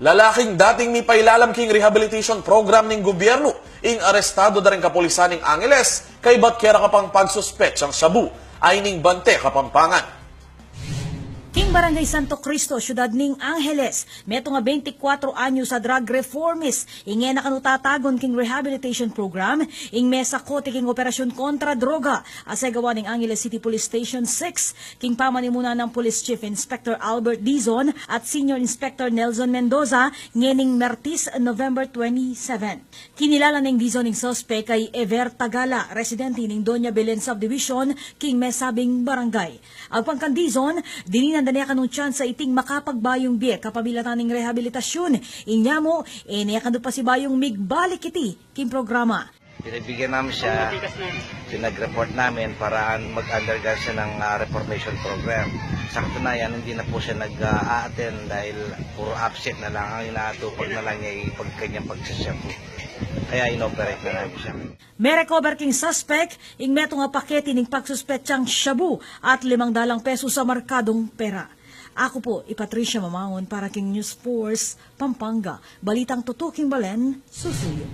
Lalaking dating mi pailalam king rehabilitation program ning gobyerno, ing arestado da rin kapulisan ning Angeles, kay bat kera kapang pagsuspect siyang Shabu, ay ning Bante, Kapampangan. King Barangay Santo Cristo, syudad ning Angeles, meto nga 24 anyo sa drug reformist, ingay na kanutatagon king rehabilitation program, ing mesa kote king operasyon kontra droga, asagawa ning Angeles City Police Station 6, king pamanimuna ng Police Chief Inspector Albert Dizon at Senior Inspector Nelson Mendoza, ngening Martis, November 27. Kinilala ning Dizon ning suspect kay Ever Tagala, residente ning Doña Belen Subdivision, king mesabing barangay. Ang pangkan Dizon, dininan niya kanong chance sa iting makapagbayong biye kapabilatan ng rehabilitasyon. Inya mo, niya kanong pa si bayong migbalik iti king programa. Pinabigyan namin siya, pinag-report namin para mag-undergo siya ng reformation program. Sa katunayan, hindi na po siya nag-a-attend dahil puro absent na lang. Ang inaatupag na lang niya yung kanyang pagsasyapo. Kaya inoperate na namin siya. May recover king suspect, ing meto nga pakete ning pagsuspetsang Shabu at 500 peso sa markadong pera. Ako po, Patricia Mamangon para king News Force, Pampanga. Balitang tutuking Balen, susuyo.